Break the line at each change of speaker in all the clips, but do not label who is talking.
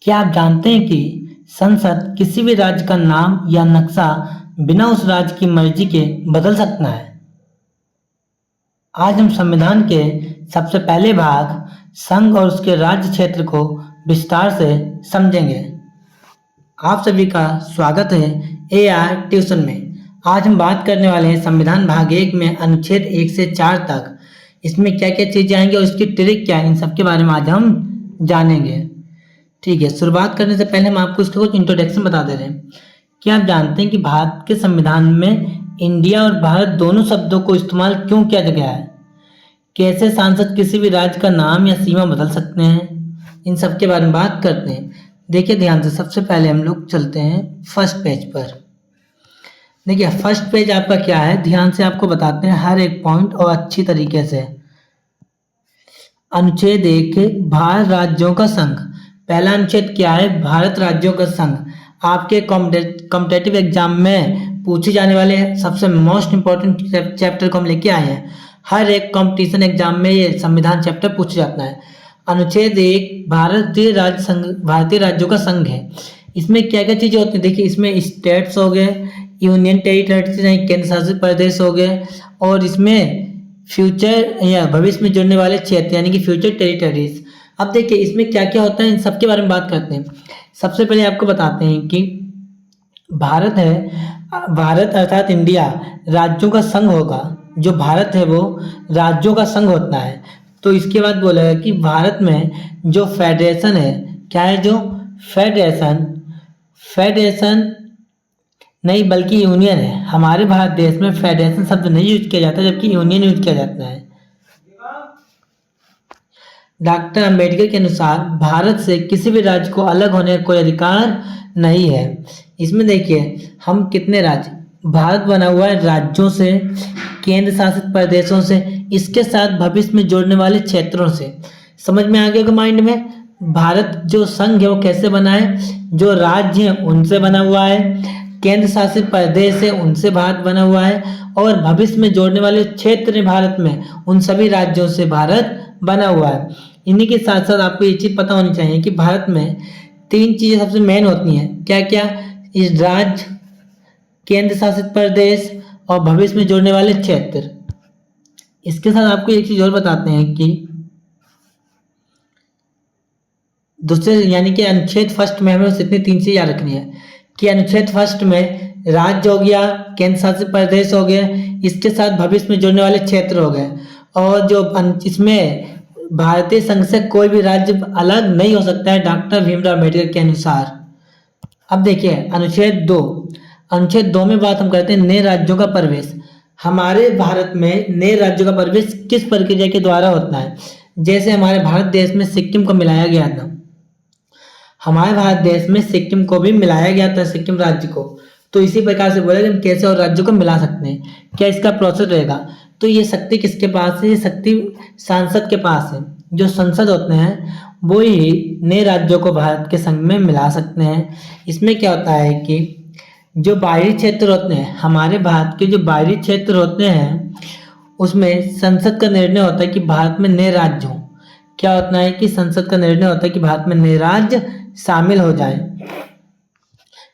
क्या आप जानते हैं कि संसद किसी भी राज्य का नाम या नक्शा बिना उस राज्य की मर्जी के बदल सकता है। आज हम संविधान के सबसे पहले भाग संघ और उसके राज्य क्षेत्र को विस्तार से समझेंगे। आप सभी का स्वागत है एआर ट्यूशन में। आज हम बात करने वाले हैं संविधान भाग 1 में अनुच्छेद 1 से 4 तक। इसमें क्या क्या चीजें आएंगी और इसकी ट्रिक क्या है, इन सब के बारे में आज हम जानेंगे। ठीक है, शुरुआत करने से पहले हम आपको इसका कुछ इंट्रोडक्शन बता दे रहे हैं। क्या आप जानते हैं कि भारत के संविधान में इंडिया और भारत दोनों शब्दों को इस्तेमाल क्यों किया गया है? कैसे सांसद किसी भी राज्य का नाम या सीमा बदल सकते हैं, इन सब के बारे में बात करते हैं। देखिए ध्यान से, सबसे पहले हम लोग चलते हैं फर्स्ट पेज पर। देखिए फर्स्ट पेज आपका क्या है, ध्यान से आपको बताते हैं हर एक पॉइंट और अच्छी तरीके से। अनुच्छेद 1 भारत राज्यों का संघ। पहला अनुच्छेद क्या है? भारत राज्यों का संघ। आपके कॉम्पिटेटिव एग्जाम में पूछे जाने वाले सबसे मोस्ट इंपॉर्टेंट चैप्टर को हम लेके आए हैं। हर एक कंपटीशन एग्जाम में ये संविधान चैप्टर पूछा जाता है। अनुच्छेद 1 भारतीय राज्यों का संघ है। इसमें क्या क्या चीजें होती है? देखिए इसमें स्टेट्स हो गए, यूनियन टेरिटरीज यानी केंद्र शासित प्रदेश हो गए, और इसमें फ्यूचर या भविष्य में जुड़ने वाले क्षेत्र यानी कि फ्यूचर टेरिटरीज। अब देखिए इसमें क्या क्या होता है, इन सब के बारे में बात करते हैं। सबसे पहले आपको बताते हैं कि भारत अर्थात इंडिया राज्यों का संघ होगा। जो भारत है वो राज्यों का संघ होता है। तो इसके बाद बोला है कि भारत में जो फेडरेशन है, क्या है? जो फेडरेशन नहीं बल्कि यूनियन है। हमारे भारत देश में फेडरेशन शब्द नहीं यूज किया जाता, जबकि यूनियन यूज किया जाता है। डॉक्टर अंबेडकर के अनुसार भारत से किसी भी राज्य को अलग होने का कोई अधिकार नहीं है। इसमें देखिए हम कितने राज्य, भारत बना हुआ है राज्यों से, केंद्र शासित प्रदेशों से, इसके साथ भविष्य में जोड़ने वाले क्षेत्रों से। समझ में आ गया होगा माइंड में? भारत जो संघ है वो कैसे बना है? जो राज्य हैं उनसे बना हुआ है, केंद्र शासित प्रदेश है उनसे भारत बना हुआ है, और भविष्य में जोड़ने वाले क्षेत्र हैं भारत में, उन सभी राज्यों से भारत बना हुआ है। इन्हीं के साथ साथ आपको ये चीज पता होनी चाहिए कि भारत में 3 चीजें सबसे मेन होती हैं। क्या क्या? इस राज्य, केंद्र शासित प्रदेश और भविष्य में जोड़ने वाले क्षेत्र। इसके साथ आपको एक चीज और बताते हैं कि दूसरे यानी कि अनुच्छेद फर्स्ट में हमें इतनी 3 चीज याद रखनी है कि अनुच्छेद फर्स्ट में राज्य हो गया, केंद्र शासित प्रदेश हो गए, इसके साथ भविष्य में जोड़ने वाले क्षेत्र हो गए, और जो इसमें भारतीय संघ से कोई भी राज्य अलग नहीं हो सकता है डॉक्टर भीमराव अम्बेडकर के अनुसार। अब देखिए अनुच्छेद 2 में बात हम करते हैं नए राज्यों का प्रवेश। हमारे भारत में नए राज्यों का प्रवेश किस प्रक्रिया के द्वारा होता है? जैसे हमारे भारत देश में सिक्किम को मिलाया गया था, हमारे भारत देश में सिक्किम को भी मिलाया गया था, सिक्किम राज्य को। तो इसी प्रकार से बोला कि हम कैसे और राज्यों को मिला सकते हैं, क्या इसका प्रोसेस रहेगा? तो ये शक्ति किसके पास है? ये शक्ति सांसद के पास है। जो संसद होते हैं वो ही नए राज्यों को भारत के संघ में मिला सकते हैं। इसमें क्या होता है कि जो बाहरी क्षेत्र होते हैं, हमारे भारत के जो बाहरी क्षेत्र होते हैं, उसमें संसद का निर्णय होता है कि भारत में नए राज्य हों। क्या होता है कि संसद का निर्णय होता है कि भारत में नए राज्य शामिल हो जाए।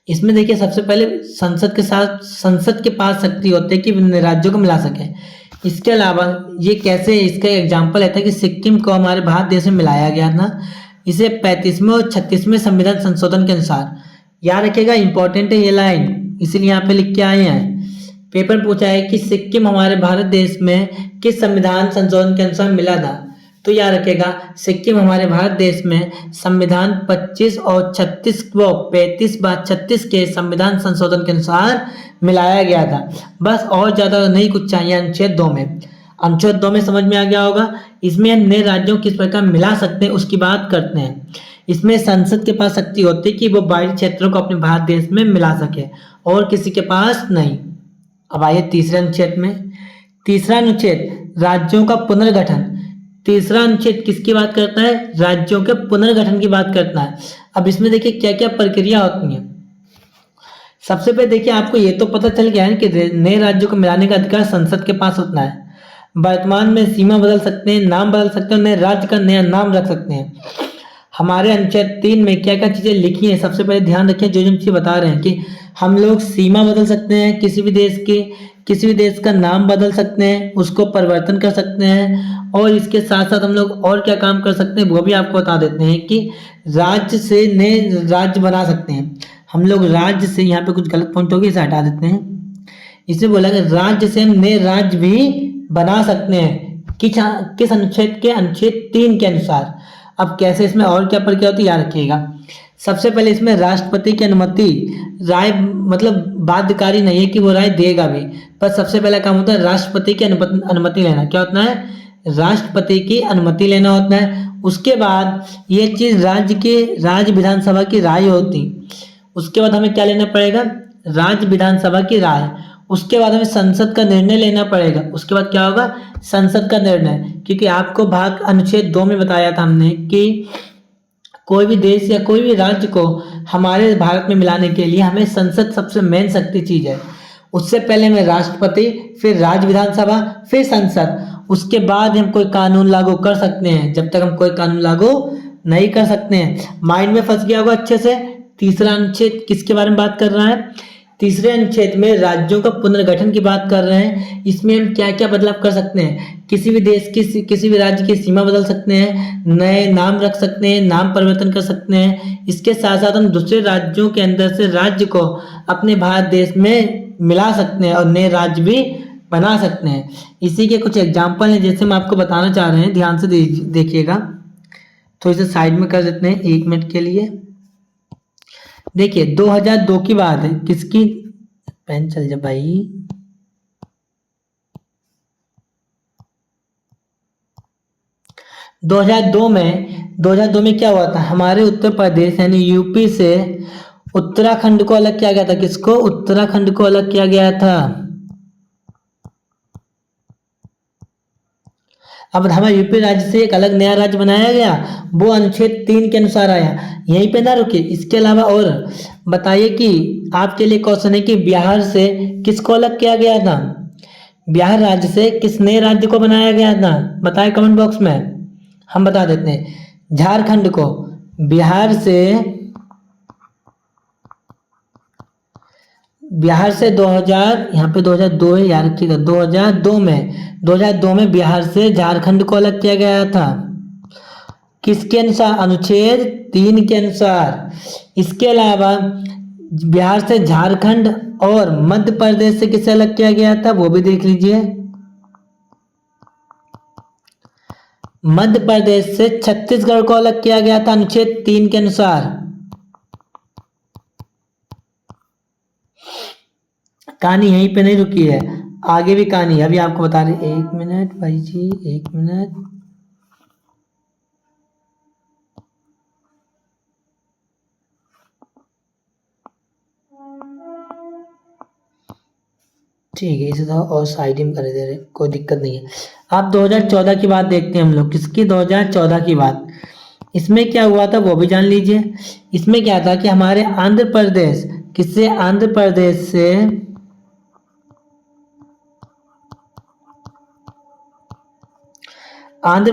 इसमें देखिए सबसे पहले संसद के पास शक्ति होती है कि नए राज्यों को मिला सके। इसके अलावा ये कैसे, इसका एग्जाम्पल रहता है कि सिक्किम को हमारे भारत देश में मिलाया गया था, इसे 35वें और 36वें संविधान संशोधन के अनुसार। याद रखिएगा, इंपॉर्टेंट है ये लाइन, इसीलिए यहाँ पे लिख के आए हैं। पेपर पूछा है कि सिक्किम हमारे भारत देश में किस संविधान संशोधन के अनुसार मिला था? तो याद रखिएगा सिक्किम हमारे भारत देश में संविधान 25 और 36 को 35/36 के संविधान संशोधन के अनुसार मिलाया गया था। बस और ज्यादा नहीं कुछ चाहिए। अनुच्छेद 2 में समझ में आ गया होगा। इसमें हम नए राज्यों किस प्रकार मिला सकते हैं उसकी बात करते हैं। इसमें संसद के पास शक्ति होती है कि वो बाहरी क्षेत्रों को अपने भारत देश में मिला सके, और किसी के पास नहीं। अब आइए तीसरे अनुच्छेद में। तीसरा अनुच्छेद राज्यों का पुनर्गठन। तीसरा अनुच्छेद किसकी बात करता है? राज्यों के पुनर्गठन की बात करता है। अब इसमें देखिए क्या क्या प्रक्रिया होती है। सबसे पहले देखिए आपको ये तो पता चल गया है कि नए राज्यों को मिलाने का अधिकार संसद के पास होता है। वर्तमान में सीमा बदल सकते हैं, नाम बदल सकते हैं, नए राज्य का नया नाम रख सकते हैं। हमारे अनुच्छेद 3 में क्या क्या चीजें लिखी हैं, सबसे पहले ध्यान रखें। जो जो चीजें बता रहे हैं कि हम लोग सीमा बदल सकते हैं किसी भी देश की, किसी भी देश का नाम बदल सकते हैं, उसको परिवर्तन कर सकते हैं, और इसके साथ साथ हम लोग और क्या काम कर सकते हैं वो भी आपको बता देते हैं कि राज्य से नए राज्य बना सकते हैं हम लोग। राज्य से, यहाँ पे कुछ गलत पॉइंट होगी, इसे हटा देते हैं। इसमें बोला कि राज्य से हम नए राज्य भी बना सकते हैं किस अनुच्छेद के, अनुच्छेद 3 के अनुसार। अब कैसे, इसमें और क्या प्रक्रिया होती है याद रखिएगा। सबसे पहले इसमें राष्ट्रपति की अनुमति, राय मतलब बाध्यकारी नहीं है कि वो राय देगा भी, पर सबसे पहला काम होता है राष्ट्रपति की अनुमति लेना। क्या होता है? राष्ट्रपति की अनुमति लेना होता है। उसके बाद ये चीज राज्य विधानसभा की राय होती। उसके बाद हमें क्या लेना पड़ेगा? राज्य विधानसभा की राय। उसके बाद हमें संसद का निर्णय लेना पड़ेगा। उसके बाद क्या होगा? संसद का निर्णय। क्योंकि आपको भाग अनुच्छेद 2 में बताया था हमने कि कोई भी देश या कोई भी राज्य को हमारे भारत में मिलाने के लिए हमें संसद सबसे मेन शक्ति चीज है। उससे पहले हमें राष्ट्रपति, फिर राज्य विधानसभा, फिर संसद, उसके बाद हम कोई कानून लागू कर सकते हैं। जब तक हम कोई कानून लागू नहीं कर सकते हैं। माइंड में फंस गया होगा अच्छे से। तीसरा अनुच्छेद किसके बारे में बात कर रहा है? तीसरे अनुच्छेद में राज्यों का पुनर्गठन की बात कर रहे हैं। इसमें हम क्या क्या बदलाव कर सकते हैं? किसी भी देश की, किसी भी राज्य की सीमा बदल सकते हैं, नए नाम रख सकते हैं, नाम परिवर्तन कर सकते हैं। इसके साथ साथ हम दूसरे राज्यों के अंदर से राज्य को अपने भारत देश में मिला सकते हैं और नए राज्य भी बना सकते हैं। इसी के कुछ एग्जाम्पल हैं जैसे हम आपको बताना चाह रहे हैं, ध्यान से देखिएगा। तो इसे साइड में कर देते हैं 1 मिनट के लिए। देखिए 2002 की बात है। किसकी? पेन चल जा भाई। 2002 में क्या हुआ था? हमारे उत्तर प्रदेश यानी यूपी से उत्तराखंड को अलग किया गया था। किसको? उत्तराखंड को अलग किया गया था। अब हमारे यूपी राज्य से एक अलग नया राज्य बनाया गया, वो अनुच्छेद 3 के अनुसार आया। यहीं पे ना रुके, इसके अलावा और बताइए कि आपके लिए क्वेश्चन है कि बिहार से किसको अलग किया गया था? बिहार राज्य से किस नए राज्य को बनाया गया था? बताए कमेंट बॉक्स में, हम बता देते हैं। झारखंड को। बिहार से 2000, यहाँ पे 2002 है याद रखिएगा। 2002 में बिहार से झारखंड को अलग किया गया था। किसके अनुसार? अनुच्छेद 3 के अनुसार। इसके अलावा बिहार से झारखंड और मध्य प्रदेश से किसे अलग किया गया था वो भी देख लीजिए। मध्य प्रदेश से छत्तीसगढ़ को अलग किया गया था अनुच्छेद 3 के अनुसार। कहानी यहीं पे नहीं रुकी है, आगे भी कहानी अभी आपको बता रहे। 1 मिनट भाई जी, 1 मिनट। ठीक है, इसे तो और साइड में कर दे रहे, कोई दिक्कत नहीं है। आप 2014 की बात देखते हैं हम लोग। किसकी? 2014 की बात। इसमें क्या हुआ था वो भी जान लीजिए। इसमें क्या था कि हमारे आंध्र प्रदेश, किससे? आंध्र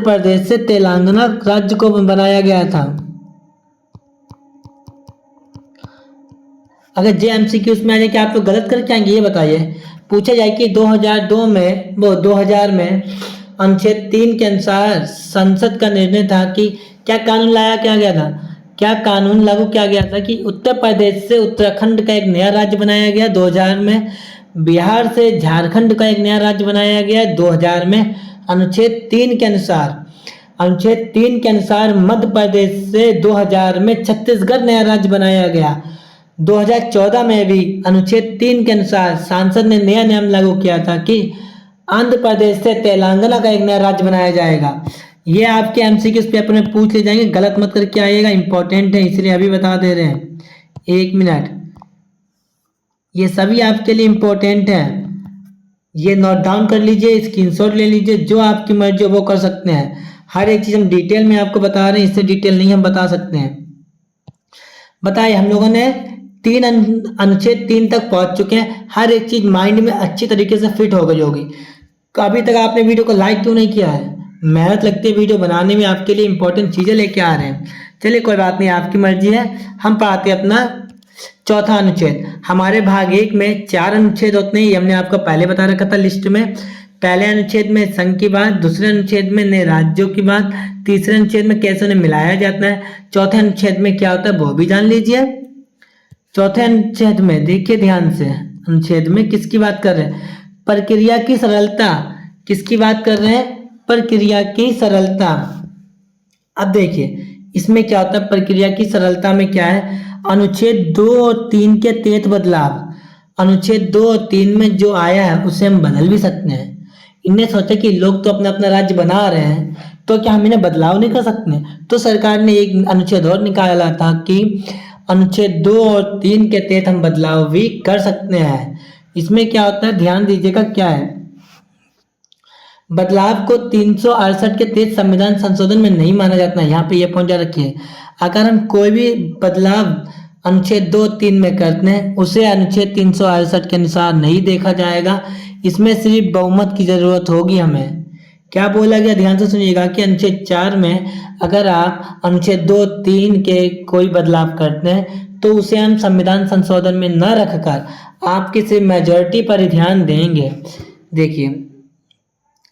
प्रदेश से तेलंगाना राज्य को बनाया गया था। अगर JMCQ उसमें आ जाए कि आप लोग गलत करके आएंगे ये बताइए। पूछा जाए कि 2002 में, वो 2000 में अनुच्छेद 3 के अनुसार संसद का निर्णय था कि क्या कानून लाया क्या गया था? क्या कानून लागू किया गया था कि उत्तर प्रदेश से उत्तराखंड का एक नया राज्य बनाया गया 2000 में, बिहार से झारखंड का एक नया राज्य बनाया गया 2000 में अनुच्छेद 3 के अनुसार। अनुच्छेद 3 के अनुसार मध्य प्रदेश से 2000 में छत्तीसगढ़ नया राज्य बनाया गया। 2014 में भी अनुच्छेद 3 के अनुसार सांसद ने नया नियम लागू किया था कि आंध्र प्रदेश से तेलंगाना का एक नया राज्य बनाया जाएगा। ये आपके एमसीक्यू पेपर में पूछ ले जाएंगे, गलत मत करके आइएगा, इंपॉर्टेंट है इसलिए अभी बता दे रहे हैं। 1 मिनट, ये सभी आपके लिए इंपॉर्टेंट है, ये नोट डाउन कर लीजिए, स्क्रीनशॉट ले लीजिए, जो आपकी मर्जी वो कर सकते हैं। हर एक चीज हम डिटेल में आपको बता रहे हैं, इससे डिटेल नहीं हम बता सकते हैं। बताइए, हम लोगों ने अनुच्छेद 3 तक पहुंच चुके हैं। हर एक चीज माइंड में अच्छी तरीके से फिट हो गई होगी। अभी तक आपने वीडियो को लाइक क्यों नहीं किया है? मेहनत लगती है वीडियो बनाने में, आपके लिए इंपॉर्टेंट चीजें लेके आ रहे हैं। चलिए कोई बात नहीं, आपकी मर्जी है। हम पढ़ाते हैं अपना चौथा अनुच्छेद। हमारे भाग 1 में 4 अनुच्छेद होते हैं, ये हमने आपको पहले बता रखा था लिस्ट में। पहले अनुच्छेद में संघ की बात, दूसरे अनुच्छेद में नए राज्यों की बात, तीसरे अनुच्छेद में कैसे उन्हें मिलाया जाता है, चौथे अनुच्छेद में क्या होता है वो भी जान लीजिए। चौथे अनुच्छेद में देखिए ध्यान से, अनुच्छेद में किसकी बात कर रहे हैं? प्रक्रिया की सरलता। किसकी बात कर रहे हैं? प्रक्रिया की सरलता। अब देखिए इसमें क्या होता है, प्रक्रिया की सरलता में क्या है, अनुच्छेद 2 और 3 के तहत बदलाव। अनुच्छेद 2 और 3 में जो आया है उसे हम बदल भी सकते हैं। इनने सोचा कि लोग तो अपना अपना राज्य बना रहे हैं, तो क्या हम इन्हें बदलाव नहीं कर सकते? तो सरकार ने एक अनुच्छेद और निकाला था कि अनुच्छेद 2 और 3 के तहत हम बदलाव भी कर सकते हैं। इसमें क्या होता है ध्यान दीजिएगा, क्या है, बदलाव को 368 के तहत संविधान संशोधन में नहीं माना जाता है। यहाँ पे ये पॉइंट रखिए, अगर हम कोई भी बदलाव अनुच्छेद 2 3 में करते हैं उसे अनुच्छेद 368 के अनुसार नहीं देखा जाएगा। इसमें सिर्फ बहुमत की जरूरत होगी हमें। क्या बोला गया ध्यान से सुनिएगा कि अनुच्छेद 4 में अगर आप अनुच्छेद 2 3 के कोई बदलाव करते हैं तो उसे हम संविधान संशोधन में न रखकर आप किसी मेजॉरिटी पर ही ध्यान देंगे। देखिए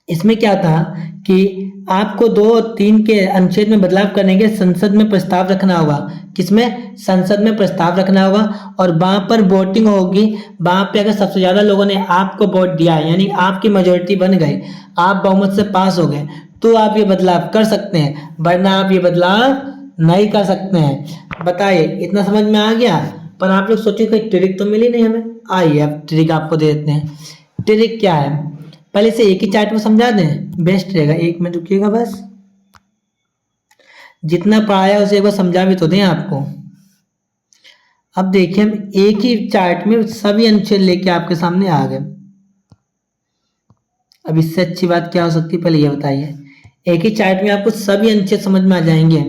इसमें क्या था कि आपको 2 और 3 के अनुच्छेद में बदलाव करने के संसद में प्रस्ताव रखना होगा। किसमें? संसद में प्रस्ताव रखना होगा और वहां पर वोटिंग होगी। वहां पे अगर सबसे ज्यादा लोगों ने आपको वोट दिया यानी आपकी मेजोरिटी बन गई, आप बहुमत से पास हो गए, तो आप ये बदलाव कर सकते हैं, वरना आप ये बदलाव नहीं कर सकते हैं। बताइए इतना समझ में आ गया? पर आप लोग सोचिए कोई ट्रिक तो मिली नहीं हमें। आइए अब ट्रिक आपको दे देते हैं। ट्रिक क्या है, पहले से एक ही चार्ट में समझा दें, बेस्ट रहेगा। 1 मिनट रुकिएगा बस, जितना पढ़ाया उसे एक बार समझा भी तो दें आपको। अब देखिए हम एक ही चार्ट में सभी अनुच्छेद लेके आपके सामने आ गए। अब इससे अच्छी बात क्या हो सकती है, पहले ये बताइए। एक ही चार्ट में आपको सभी अनुच्छेद समझ में आ जाएंगे।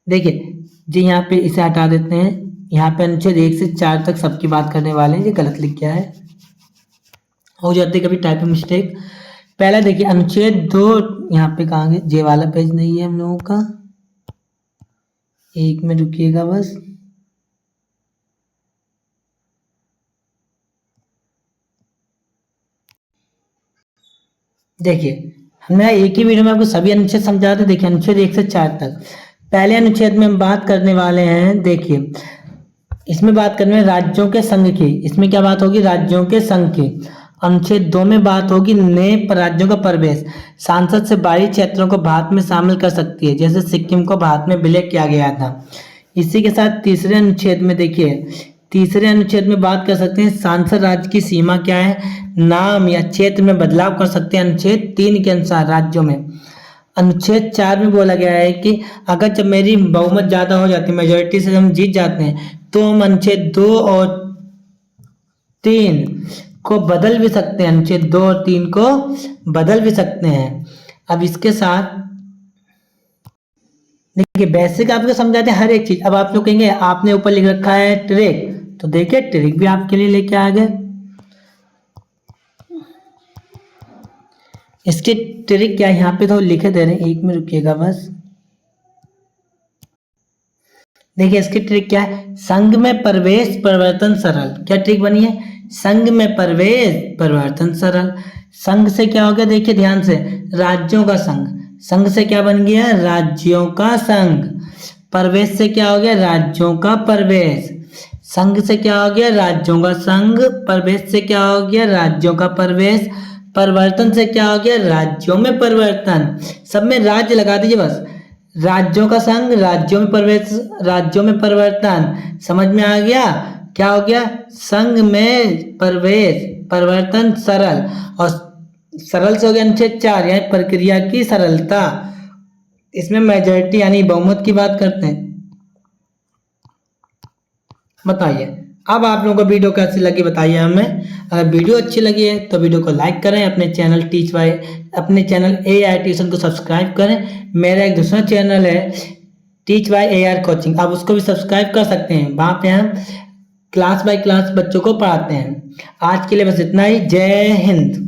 देखिए जी यहाँ पे इसे हटा देते हैं। यहाँ पे अनुच्छेद 1 से 4 तक सबकी बात करने वाले हैं। ये गलत लिख गया है, हो जाती है कभी टाइपिंग मिस्टेक। पहला देखिए अनुच्छेद 2, यहाँ पे कहाँ गए, जे वाला पेज नहीं है हम लोगों का। 1 में रुकिएगा बस। देखिए हमने एक ही वीडियो में आपको सभी अनुच्छेद समझा थे। देखिए अनुच्छेद 1 से 4 तक। पहले अनुच्छेद में हम बात करने वाले हैं, देखिए इसमें बात करने में राज्यों के संघ की। इसमें क्या बात होगी, राज्यों के संघ की। अनुच्छेद 2 में बात होगी नए राज्यों का प्रवेश। सांसद से बाहरी क्षेत्रों को भारत में शामिल कर सकती है, जैसे सिक्किम को भारत में विलय किया गया था। इसी के साथ तीसरे अनुच्छेद में देखिए, तीसरे अनुच्छेद में बात कर सकते हैं सांसद राज्य की सीमा क्या है, नाम या क्षेत्र में बदलाव कर सकते हैं अनुच्छेद 3 के अनुसार राज्यों में। अनुच्छेद 4 में बोला गया है कि अगर जब मेरी बहुमत ज्यादा हो जाती है, मेजोरिटी से हम जीत जाते हैं, तो हम अनुच्छेद 2 और 3 को बदल भी सकते हैं। अनुच्छेद 2 और 3 को बदल भी सकते हैं। अब इसके साथ देखिए बेसिक आपको समझाते हैं हर एक चीज। अब आप लोग कहेंगे आपने ऊपर लिख रखा है ट्रिक, तो देखिए ट्रिक भी आपके लिए लेके आ गए। इसकी ट्रिक क्या है यहाँ पे तो लिखे दे रहे हैं, 1 में रुकिएगा बस। देखिए इसकी ट्रिक क्या है, संघ में प्रवेश परिवर्तन सरल। क्या ट्रिक बनी है, संघ में प्रवेश परिवर्तन सरल। संघ से क्या हो गया, देखिए ध्यान से, राज्यों का संघ। संघ से क्या बन गया, राज्यों का संघ। प्रवेश से क्या हो गया, राज्यों का प्रवेश। संघ से क्या हो गया, राज्यों का संघ। प्रवेश से क्या हो गया, राज्यों का प्रवेश। परिवर्तन से क्या हो गया, राज्यों में परिवर्तन। सब में राज्य लगा दीजिए बस। राज्यों का संघ, राज्यों में प्रवेश, राज्यों में परिवर्तन। समझ में आ गया, क्या हो गया, संघ में प्रवेश परिवर्तन सरल। और सरल से हो गया अनुच्छेद 4 यानी प्रक्रिया की सरलता। इसमें मेजॉरिटी यानी बहुमत की बात करते हैं। बताइए अब आप लोगों को वीडियो कैसी लगी बताइए हमें। अगर वीडियो अच्छी लगी है तो वीडियो को लाइक करें, अपने चैनल अपने चैनल AI ट्यूशन को सब्सक्राइब करें। मेरा एक दूसरा चैनल है टीच बाय AR कोचिंग, आप उसको भी सब्सक्राइब कर सकते हैं। वहाँ पे हम क्लास बाय क्लास बच्चों को पढ़ाते हैं। आज के लिए बस इतना ही। जय हिंद।